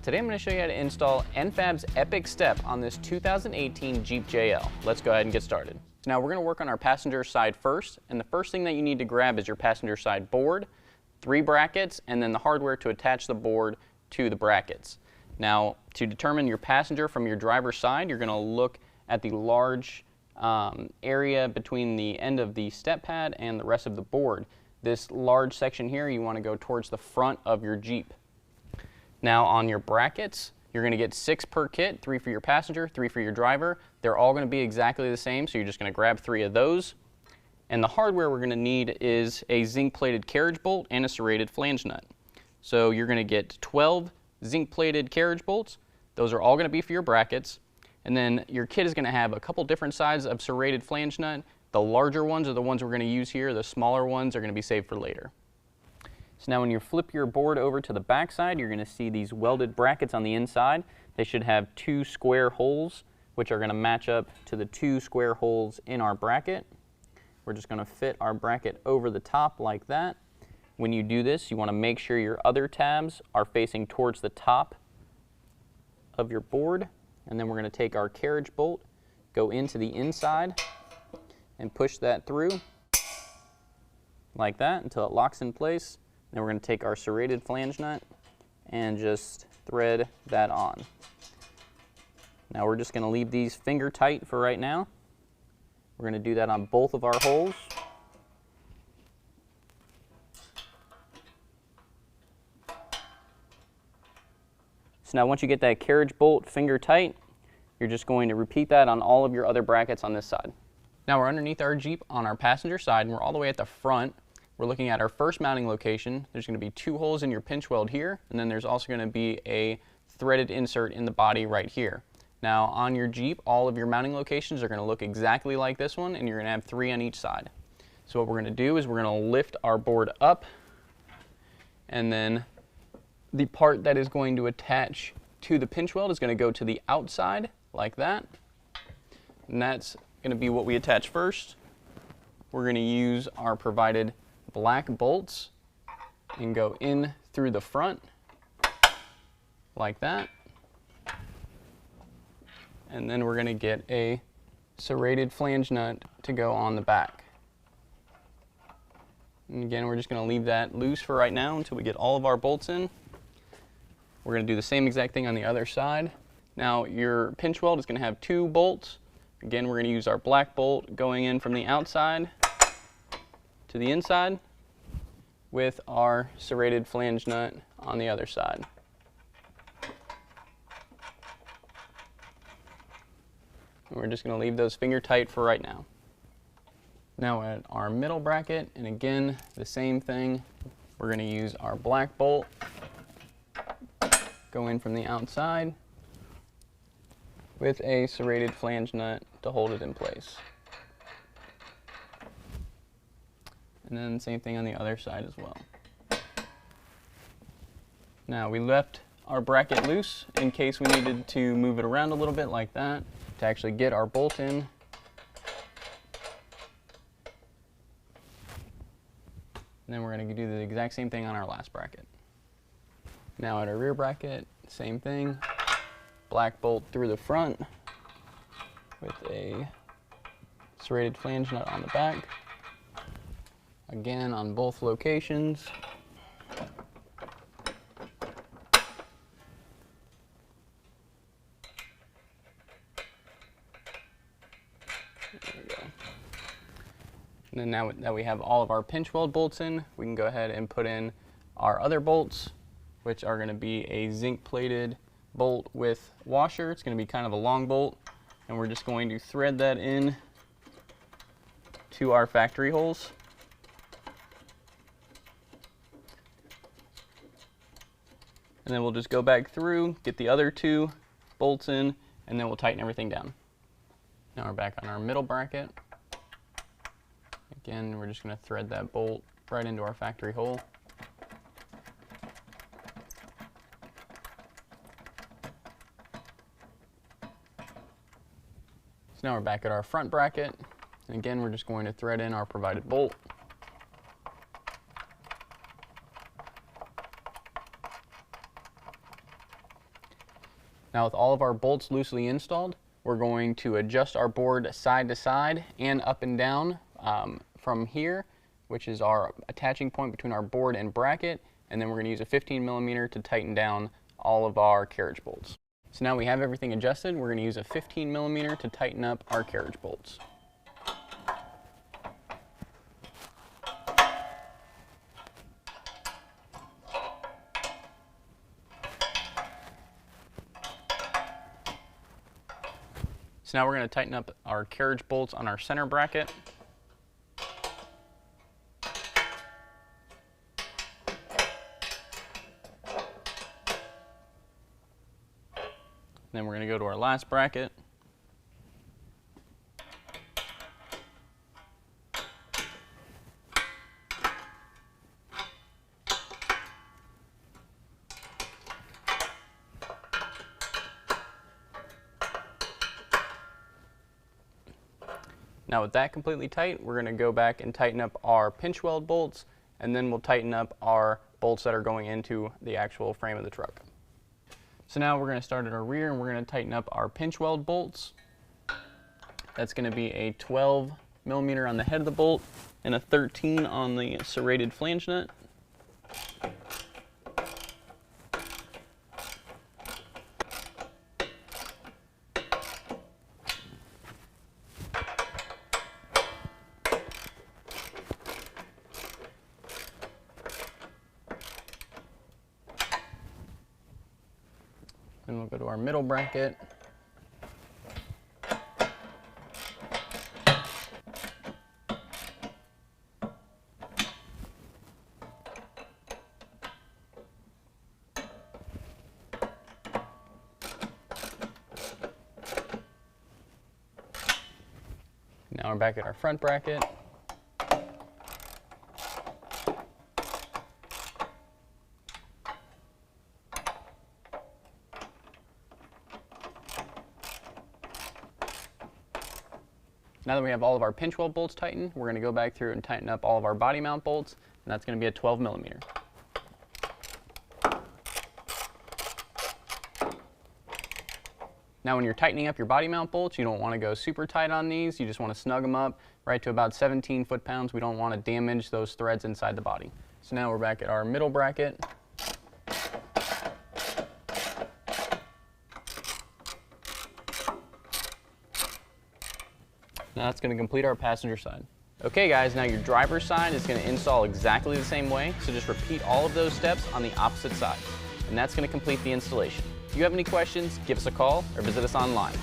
Today I'm going to show you how to install N-Fab's Epyx step on this 2018 Jeep JL. Let's go ahead and get started. Now we're going to work on our passenger side first, and the first thing that you need to grab is your passenger side board, 3 brackets, and then the hardware to attach the board to the brackets. Now to determine your passenger from your driver's side, you're going to look at the large area between the end of the step pad and the rest of the board. This large section here, you want to go towards the front of your Jeep. Now on your brackets, you're going to get 6 per kit, 3 for your passenger, 3 for your driver. They're all going to be exactly the same, so you're just going to grab 3 of those. And the hardware we're going to need is a zinc-plated carriage bolt and a serrated flange nut. So you're going to get 12 zinc-plated carriage bolts. Those are all going to be for your brackets. And then your kit is going to have a couple different sizes of serrated flange nut. The larger ones are the ones we're going to use here. The smaller ones are going to be saved for later. So now when you flip your board over to the back side, you're going to see these welded brackets on the inside. They should have 2 square holes, which are going to match up to the 2 square holes in our bracket. We're just going to fit our bracket over the top like that. When you do this, you want to make sure your other tabs are facing towards the top of your board. And then we're going to take our carriage bolt, go into the inside, and push that through like that until it locks in place. Then we're going to take our serrated flange nut and just thread that on. Now we're just going to leave these finger tight for right now. We're going to do that on both of our holes. So now once you get that carriage bolt finger tight, you're just going to repeat that on all of your other brackets on this side. Now we're underneath our Jeep on our passenger side, and we're all the way at the front. We're looking at our first mounting location. There's going to be 2 holes in your pinch weld here, and then there's also going to be a threaded insert in the body right here. Now on your Jeep, all of your mounting locations are going to look exactly like this one, and you're going to have 3 on each side. So what we're going to do is we're going to lift our board up, and then the part that is going to attach to the pinch weld is going to go to the outside like that, and that's going to be what we attach first. We're going to use our provided black bolts and go in through the front like that, and then we're going to get a serrated flange nut to go on the back. And again, we're just going to leave that loose for right now until we get all of our bolts in. We're going to do the same exact thing on the other side. Now your pinch weld is going to have 2 bolts. Again, we're going to use our black bolt going in from the outside to the inside with our serrated flange nut on the other side. And we're just going to leave those finger tight for right now. Now at our middle bracket, and again, the same thing. We're going to use our black bolt, go in from the outside with a serrated flange nut to hold it in place. And then same thing on the other side as well. Now we left our bracket loose in case we needed to move it around a little bit like that to actually get our bolt in. And then we're going to do the exact same thing on our last bracket. Now at our rear bracket, same thing. Black bolt through the front with a serrated flange nut on the back. Again on both locations. There we go. And then now that we have all of our pinch weld bolts in, we can go ahead and put in our other bolts, which are going to be a zinc plated bolt with washer. It's going to be kind of a long bolt, and we're just going to thread that in to our factory holes. And then we'll just go back through, get the other 2 bolts in, and then we'll tighten everything down. Now we're back on our middle bracket. Again, we're just going to thread that bolt right into our factory hole. So now we're back at our front bracket, and again we're just going to thread in our provided bolt. Now with all of our bolts loosely installed, we're going to adjust our board side to side and up and down from here, which is our attaching point between our board and bracket, and then we're going to use a 15mm to tighten down all of our carriage bolts. So now we have everything adjusted, we're going to use a 15mm to tighten up our carriage bolts. So now we're going to tighten up our carriage bolts on our center bracket. Then we're going to go to our last bracket. Now with that completely tight, we're going to go back and tighten up our pinch weld bolts, and then we'll tighten up our bolts that are going into the actual frame of the truck. So now we're going to start at our rear and we're going to tighten up our pinch weld bolts. That's going to be a 12mm on the head of the bolt and a 13 on the serrated flange nut. Then we'll go to our middle bracket. Now we're back at our front bracket. Now that we have all of our pinch weld bolts tightened, we're going to go back through and tighten up all of our body mount bolts, and that's going to be a 12mm. Now when you're tightening up your body mount bolts, you don't want to go super tight on these, you just want to snug them up right to about 17 foot-pounds. We don't want to damage those threads inside the body. So now we're back at our middle bracket. Now that's going to complete our passenger side. Okay guys, now your driver's side is going to install exactly the same way, so just repeat all of those steps on the opposite side. And that's going to complete the installation. If you have any questions, give us a call or visit us online.